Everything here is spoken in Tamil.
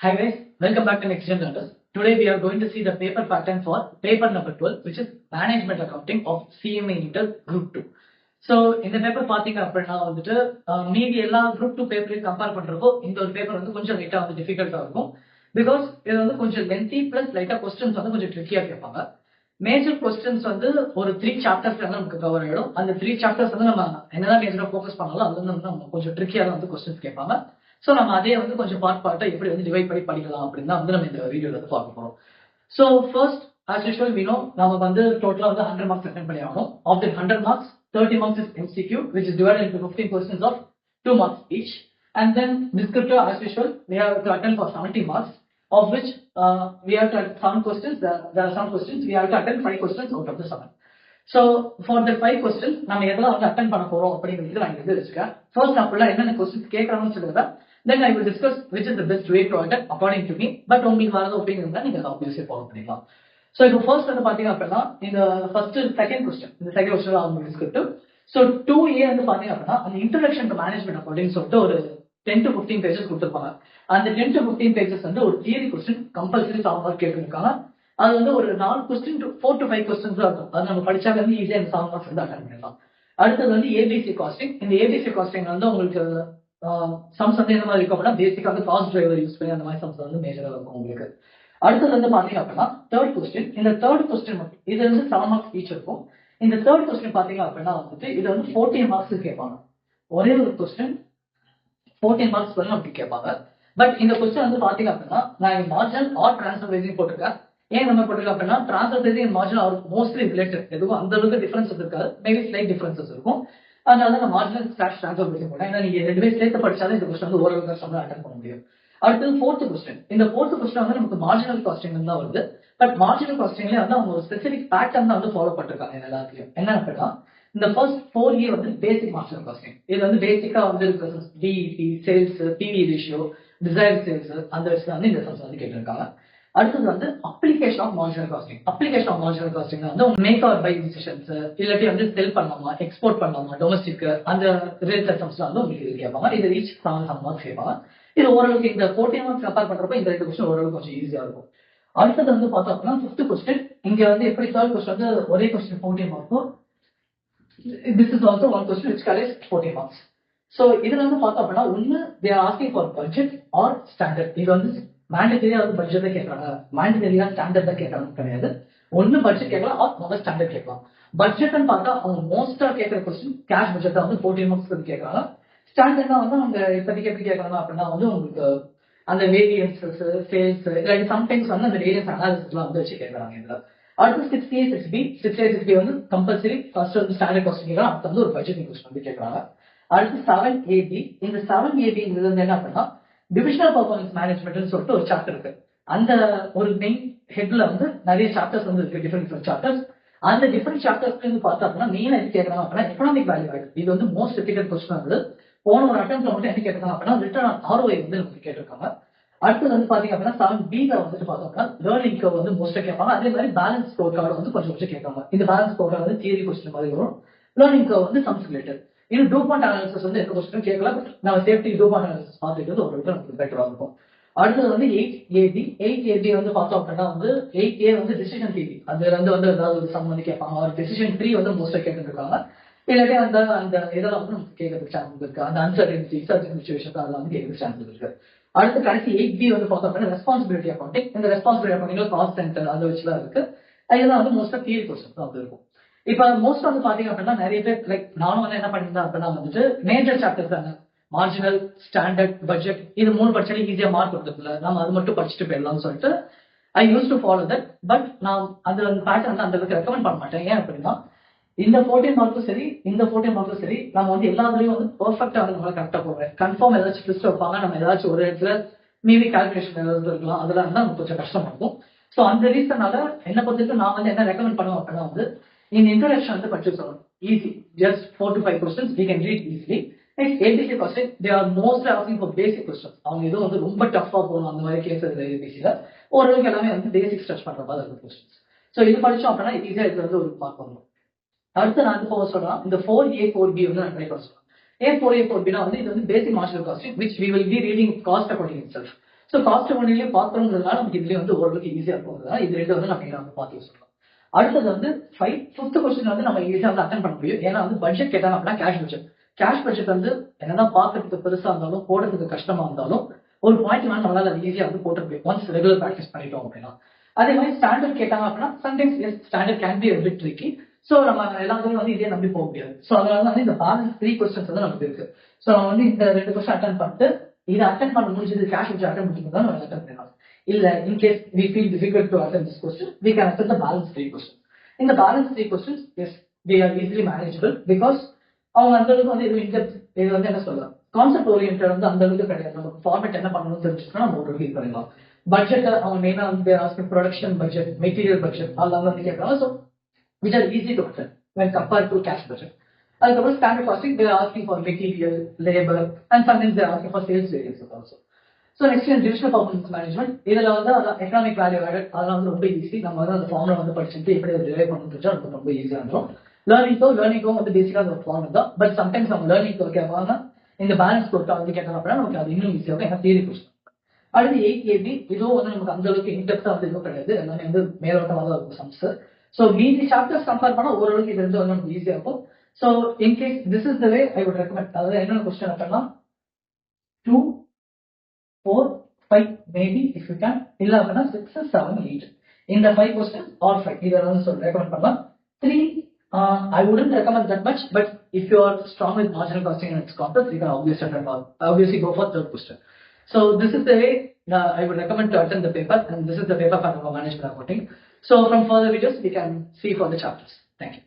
Hi guys, welcome back to Next Gen Learners. Today we are going to see the paper pattern for paper number 12, which is Management Accounting of CMA Intel Group 2. So இந்த பேப்பர் பாத்தீங்க அப்படின்னா வந்துட்டு மீதி எல்லா குரூப் 2 பேப்பரையும் கம்பேர் பண்றப்போ இந்த ஒரு பேப்பர் வந்து கொஞ்சம் லைட்டா வந்து டிஃபிகல்ட்டா இருக்கும். பிகாஸ் இது வந்து கொஞ்சம் லென்த்தி பிளஸ் லைட்டா கொஸ்டின்ஸ் வந்து கொஞ்சம் ட்ரிக்கியா கேட்பாங்க. மேஜர் கொஸ்டின்ஸ் வந்து ஒரு 3 சாப்டர்ஸ்ல நமக்கு கவர் ஆயிடும். அந்த 3 சாப்டர்ஸ் வந்து நம்ம என்னதான் மேஜரா ஃபோக்கஸ் பண்ணாலும் அது வந்து நம்ம கொஞ்சம் ட்ரிக்கியா தான் வந்து கொஸ்டின்ஸ் கேட்பாங்க. சோ நம்ம அதே வந்து கொஞ்சம் பார்ட்டா எப்படி வந்து டிவைட் பண்ணி படிக்கலாம் அப்படின்னு தான் வந்து நம்ம இந்த வீடியோல வந்து பார்க்க போறோம். So first as usual we know நாம வந்து டோட்டலா வந்து 100 மார்க்ஸ் அட்டெண்ட் பண்ணி ஆகணும். of the 100 marks 30 marks is MCQ, which is divided into 15 questions of 2 marks each, and then descriptive as usual we have to attend for 70 marks, of which we have to attend 7 questions. There are some questions we have to attend 5 questions out of the 7. So for the 5 questions நாம எதெல்லாம் வந்து அட்டெண்ட் பண்ண போறோம் அப்படிங்கிறது நான் இங்க வச்சிருக்கேன். ஃபர்ஸ்ட் அப்படிலாம் என்னென்ன கொஸ்டின்ஸ் கேட்கறாங்கன்னு சொல்லுங்க. Then I will discuss which is the best way to attend according to me. But உங்களுக்கு வரது ஒப்பீனியன் இருந்தா நீங்க obviously follow பண்ணிக்கலாம். So இப்போ ஃபர்ஸ்ட் வந்து பாத்தீங்க அப்படின்னா இந்த ஃபர்ஸ்ட் செகண்ட் கொஸ்டின் இந்த செகண்ட் கொஸ்டின் அவங்க டிஸ்கிரிப்டிவ். So 2A வந்து பாத்தீங்க அப்படின்னா அந்த இன்ட்ரோடக்ஷன் டு மேனேஜ்மெண்ட் அக்கவுண்டிங் சொல்லிட்டு ஒரு 10 to 15 பேஜஸ் கொடுத்திருப்பாங்க. அந்த 10 to 15 பேஜஸ் வந்து ஒரு தியரி கொஸ்டின் கம்பல்சரி 7 மார்க் கேட்டிருக்காங்க. அது வந்து ஒரு 4 கொஸ்டின் டு 4 to 5 கொஸ்டின்ஸ் தான் இருக்கும். அது நம்ம படிச்சாலே வந்து ஈஸியா இந்த 7 மார்க்ஸ் வந்து அட்டெண்ட் பண்ணிடலாம். அடுத்தது வந்து ஏபிசி காஸ்டிங். இந்த ஏபிசி காஸ்டிங் வந்து உங்களுக்கு சம்ஸ் வந்து என்ன மாதிரி இருக்கும் அப்படின்னா பேசிக்கா வந்து காஸ்ட் டிரைவர் யூஸ் பண்ணி அந்த மாதிரி சம்ஸ் வந்து மேஜரா இருக்கும் உங்களுக்கு. அடுத்தது வந்து பாத்தீங்க அப்படின்னா தேர்ட் கொஸ்டின். இந்த தேர்ட் கொஸ்டின் மட்டும் இது வந்து 7 மார்க்ஸ் ஈச் இருக்கும். இந்த தேர்ட் கொஸ்டின் பாத்தீங்க அப்படின்னா வந்துட்டு இது வந்து 14 மார்க்ஸ் கேட்பாங்க. ஒரே ஒரு கொஸ்டின் 14 மார்க்ஸ் வந்து நமக்கு கேட்பாங்க. பட் இந்த கொஸ்டின் வந்து பாத்தீங்க அப்படின்னா நான் மார்ஜினல் ஆர் டிரான்ஸ்ஃபர் பேசிங் போட்டிருக்கேன். ஏன் நம்ம போட்டிருக்கோம் அப்படின்னா transfer facing marginal are mostly related, எதுவும் அந்த அளவுக்கு டிஃபரன்சஸ் இருக்காது, மேபி ஸ்லைட் டிஃபரன்சஸ் இருக்கும். அதனால நான் மார்ஜினல் ஸ்லாஷ் டிரான்ஸ்ஃபர் பேசிங் போட்டேன். ஏன்னா நீங்க ரெண்டுமே சேர்த்து படிச்சாலும் இந்த கொஸ்டின் வந்து ஓரளவுக்கு கஷ்டமா அட்டெண்ட் பண்ண முடியும். அடுத்தது ஃபோர்த் கொஸ்டின். இந்த ஃபோர்த் கொஸ்டின் வந்து நமக்கு மார்ஜினல் காஸ்டிங் தான் வருது. பட் மார்ஜினல் காஸ்டிங்ல வந்து அவங்க ஒரு ஸ்பெசிபிக் பேட்டர்ன் தான் வந்து ஃபாலோ பண்ணிருக்காங்க எல்லாத்தையும். என்ன அப்படின்னா இந்த ஃபர்ஸ்ட் 4A வந்து பேசிக் மார்ஜினல் காஸ்டிங். இது வந்து பேசிக்கா வந்து DEP, sales, PV ratio, desired sales அந்த விஷயம் வந்து இந்த சம்ஸ் வந்து கேட்டிருக்காங்க. அடுத்தது வந்து application of marginal costing. Application of marginal costing வந்து மேக் ஆர் பை டிசிஷன்ஸ், இல்லாட்டி வந்து செல் பண்ணலாமா, எக்ஸ்போர்ட் பண்ணலாமா, டொமஸ்டிக் அந்த ரிலேட்டட் சம்ஸ் வந்து உங்களுக்கு கேட்பாங்க. இது ரீச் 7 மார்க்ஸ் கேட்பாங்க. இது ஓரளவுக்கு இந்த 14 மார்க்ஸ் கம்பேர் பண்றப்ப இந்த 2 கொஸ்டின் ஓரளவுக்கு கொஞ்சம் ஈஸியா இருக்கும். அடுத்தது வந்து பார்த்தோம் அப்படின்னா 5th கொஸ்டின். இங்க வந்து எப்படி தேர்ட் கொஸ்டின் வந்து ஒரே கொஸ்டின் 14 மார்க்கும், this is also one question which carries 14 marks. So இதுல வந்து பார்த்தோம் அப்படின்னா ஒன்னு they are asking for budget or standard. இது வந்து மேண்டேட்டரியா வந்து பட்ஜெட் தான் கேட்கறாங்க, மேண்டேட்டரியா ஸ்டாண்டர்ட் தான் கேட்கறாங்க கிடையாது. ஒன்னு பட்ஜெட் கேட்கலாம் ஆர் நம்ம ஸ்டாண்டர்ட் கேட்கலாம். பட்ஜெட்னு பார்த்தா அவங்க மோஸ்டா கேட்கற கொஸ்டின் கேஷ் பட்ஜெட் வந்து 14 மார்க்ஸ் வந்து கேட்கறாங்க. ஸ்டாண்டர்ட்னா வந்து அவங்க இப்போதைக்கு எப்படி கேட்கறாங்க அப்படின்னா வந்து உங்களுக்கு அந்த வேரியன்சஸ், சேல்ஸ், இல்லாட்டி சம்டைம்ஸ் வந்து அந்த வேரியன்ஸ் அனாலிசிஸ்லாம் வந்து வச்சு கேட்கறாங்க இதுல. அடுத்து 6A 6B வந்து கம்பல்சரி ஃபர்ஸ்ட் வந்து ஸ்டாண்டர்ட் கொஸ்டின் கேட்கலாம், அடுத்து வந்து ஒரு பட்ஜெட்டிங் கொஸ்டின் வந்து கேட்கறாங்க. அடுத்து 7AB. இந்த 7AB வந்து என்ன அப்படின்னா டிவிஷனல் பர்ஃபார்மன்ஸ் மேனேஜ்மெண்ட்னு சொல்லிட்டு ஒரு சாப்டர் இருக்கு. அந்த ஒரு மெயின் ஹெட்ல வந்து நிறைய சாப்டர்ஸ் வந்து இருக்கு, டிஃபரெண்ட் சாப்டர்ஸ். அந்த டிஃபரெண்ட் சாப்டர்ஸ்ல இருந்து பார்த்தா அப்படின்னா மெயின் எது கேட்கறாங்க அப்படின்னா எக்கனாமிக் வேல்யூ ஆட். இது வந்து மோஸ்ட் டிஃபிகல்ட் கொஸ்டின் ஆகுது. போன ஒரு அட்டெம்ப்ட்ல மட்டும் என்ன கேட்கறாங்க அப்படின்னா ரிட்டர்ன் ஆன் ROI வந்து நமக்கு கேட்டிருக்காங்க. அடுத்தது வந்து பாத்தீங்க அப்படின்னா 7Bல வந்துட்டு பார்த்தோம் அப்படின்னா லேர்னிங் கர்வ் வந்து மோஸ்டா கேட்பாங்க. அதே மாதிரி பேலன்ஸ் ஸ்கோர் கார்டு வந்து கொஞ்சம் கேட்பாங்க. இந்த பேலன்ஸ் ஸ்கோர் கார்டு வந்து தியரி கொஸ்டின் மாதிரி வரும். லேர்னிங் கர்வ் வந்து சம்ஸ் ரிலேட்டட். இது டூபாண்ட் அனாலிசிஸ் வந்து எந்த கொஸ்டினும் கேட்கல, பட் நம்ம சேஃப்டி டூபாண்ட் அனாலிசிஸ் பார்த்துட்டு ஒரு நமக்கு பெட்டரா இருக்கும். அடுத்தது வந்து 8AB வந்து பார்த்தோம் அப்படின்னா வந்து 8A வந்து டிசிஷன் தியரி. அதுல இருந்து வந்து ஏதாவது ஒரு சம் வந்து கேட்பாங்க. ஒரு டிசிஷன் 3 வந்து மோஸ்டா கேட்டுருக்காங்க. இல்லாட்டி அந்த இதெல்லாம் வந்து நமக்கு கேட்கறதுக்கு சான்ஸ் இருக்கு. அந்த அன்சர்டனிட்டி, சர்டன் சிச்சுவேஷன் அதெல்லாம் வந்து கேட்கறதுக்கு சான்ஸ் இருக்கு. அடுத்து கடைசி 8B வந்து பார்த்தோம் அப்படின்னா ரெஸ்பான்சிபிலிட்டி அக்கௌண்டிங். இந்த ரெஸ்பான்சிபிலிட்டி அக்கௌண்டிங்ல காஸ்ட் சென்டர் அதை வச்சுதான் இருக்கு. இதெல்லாம் வந்து மோஸ்டா தியரி கொஸ்டின் தான் வந்து இருக்கும். இப்ப மோஸ்ட் வந்து பாத்தீங்க அப்படின்னா நிறைய பேர் லைக் நானும் வந்து என்ன பண்ணிருந்தேன் அப்படின்னா வந்துட்டு மேஜர் சாப்டர்ஸ் தானே மார்ஜினல், ஸ்டாண்டர்ட், பட்ஜெட் இது 3 படிச்சாலே ஈஸியா மார்க் கொடுத்ததுல நம்ம அது மட்டும் படிச்சுட்டு போயிடலாம்னு சொல்லிட்டு I use to follow that. But நான் அந்த பேட்டர்ன் வந்து அந்த அளவுக்கு ரெக்கமெண்ட் பண்ண மாட்டேன். ஏன் அப்படின்னா இந்த 14 மார்க்கும் சரி இந்த 14 மார்க்கும் சரி நம்ம வந்து எல்லாத்துலயும் வந்து பெர்ஃபெக்டா வந்து நம்மளால கரெக்டா போவேன். கன்ஃபார்ம் ஏதாச்சும் ட்விஸ்ட் வைப்பாங்க, நம்ம ஏதாச்சும் ஒரு இடத்துல மேபி கால்குலேஷன் ஏதாவது இருக்கலாம், அதெல்லாம் இருந்தா நமக்கு கொஞ்சம் கஷ்டமா இருக்கும். சோ அந்த ரீசனால என்ன பொறுத்தவரைக்கும் நான் வந்து என்ன ரெக்கமெண்ட் பண்ணுவேன் அப்படின்னா வந்து இந்த இன்ட்ரோடக்ஷன் வந்து படிச்சு சொல்லணும். Easy, just 4 to 5 questions we can read easily. Next ABC question, they are mostly asking for basic questions. அவங்க எதுவும் வந்து ரொம்ப டஃப்பா போகணும் அந்த மாதிரி கேஸ் இல்லை. ABCல ஓரளவுக்கு எல்லாமே வந்து பேசிக்ஸ் டச் பண்ற மாதிரி இருக்கும் கொஸ்டின்ஸ். சோ இது படிச்சோம் அப்படின்னா ஈஸியா இதுல வந்து ஒரு மார்க் வரணும். அடுத்து நான் போக சொல்லலாம் இந்த 4A 4B வந்து நான் ட்ரை பண்ண சொல்லலாம். ஏன் 4A 4B வந்து இது வந்து basic marginal costing which we will be reading cost accounting itself. So cost ஒன்லயே பார்க்கணுங்கிறதுனால நமக்கு இதுலயே வந்து ஓரளவுக்கு ஈஸியா இருக்கும். இது ரெண்டு வந்து நம்ம இங்க வந்து பார்த்து சொல்லலாம். அடுத்தது வந்து ஃபிஃப்த் கொஸ்டின் வந்து நம்ம ஈஸியா வந்து அட்டன் பண்ண முடியும். ஏன்னா வந்து பட்ஜெட் கேட்டாங்க அப்படின்னா கேஷ் பட்ஜெட் வந்து என்னதான் பார்க்கறதுக்கு பெருசா இருந்தாலும் போடுறதுக்கு கஷ்டமா இருந்தாலும் ஒரு பாயிண்ட் வந்து நம்மளால அது ஈஸியா வந்து போட்டு முடியும் ஒன்ஸ் ரெகுலர் ப்ராக்டிஸ் பண்ணிட்டோம் அப்படின்னா. அதே மாதிரி ஸ்டாண்டர்ட் கேட்டாங்க அப்படின்னா sometimes standard can be a tricky. So நம்ம எல்லாத்துக்கும் வந்து இதே நம்பி போக முடியாது. ஸோ அதனால வந்து இந்த பேலன்ஸ் 3 கொஸ்டின்ஸ் வந்து நமக்கு இருக்கு. ஸோ நம்ம வந்து இந்த 2 கொஸ்டின் அட்டன் பண்ணிட்டு இதை அட்டன் பண்ண முடிஞ்சது கேஷ் வச்சு அட்டன் பண்ணிட்டு தான் நம்ம அட்டன் பண்ணலாம். இல்ல in case we feel difficult to attend this question we can attend the balance 3 question. இந்த balance 3 questions as they are easily manageable because அவங்க அந்த அளவுக்கு வந்து இது வந்து என்ன சொல்லலாம் கான்செப்ட் ஓரியன்ட் வந்து அந்த அளவுக்கு கிடையாது. நம்ம ஃபார்மேட் என்ன பண்ணணும்னு தெரிஞ்சுக்கணும் நம்ம ஒரு இது பண்ணிடலாம். பட்ஜெட் அவங்க மெயினா வந்து ப்ரொடக்ஷன் பட்ஜெட் மெட்டீரியல் பட்ஜெட் அதெல்லாம் வந்து கேட்கறாங்க. So which are easy to attend when compared to cash budget. அதுக்கப்புறம் standard costing they are asking for material, labor and sometimes they are asking for sales variances also. So next in divisional performance management இதுல வந்து எக்கனாமிக் வேல்யூ ஆடட் அதெல்லாம் வந்து ரொம்ப ஈஸி. நம்ம வந்து அந்த ஃபார்முலா வந்து படிச்சுட்டு எப்படி அதை டிரைவ் பண்ணணும்னு தெரிஞ்சா நமக்கு ரொம்ப ஈஸியா இருக்கும். லேர்னிங்கோ வந்து பேசிக்கா அந்த ஃபார்முலா தான். பட் சம்டைம்ஸ் நம்ம லேர்னிங் கேட்கறாங்க இந்த பேலன்ஸ் கொடுத்தா வந்து கேட்டாங்க அப்படின்னா நமக்கு அது இன்னும் ஈஸியா இருக்கும். ஏன்னா தியரி கொஸ்டின். அடுத்து 8AB இதுவும் வந்து நமக்கு அந்த அளவுக்கு இன்டெப்தா வந்து எதுவும் கிடையாது. எல்லாமே வந்து மேலோட்டமாக தான் இருக்கும் சம்ஸ். So மீதி சாப்டர்ஸ் கம்பேர் பண்ணா ஓரளவுக்கு இது வந்து நமக்கு ஈஸியா இருக்கும். So in case this is the way I would recommend. அதாவது என்னென்ன கொஸ்டின் அப்படின்னா 2, 4, 5 maybe if you can. இல்ல அப்படின்னா 6, 7, 8 இந்த 5 கொஸ்டின் ஆல் 5 இதை வந்து சொல்ல ரெக்கமெண்ட் பண்ணலாம். 3 I wouldn't recommend that much, but if you are strong with marginal costing and its concepts, you can obviously go for third question. So this is the way I would recommend to attend the paper, and this is the paper for management accounting. So from further videos we can see for the chapters. Thank you.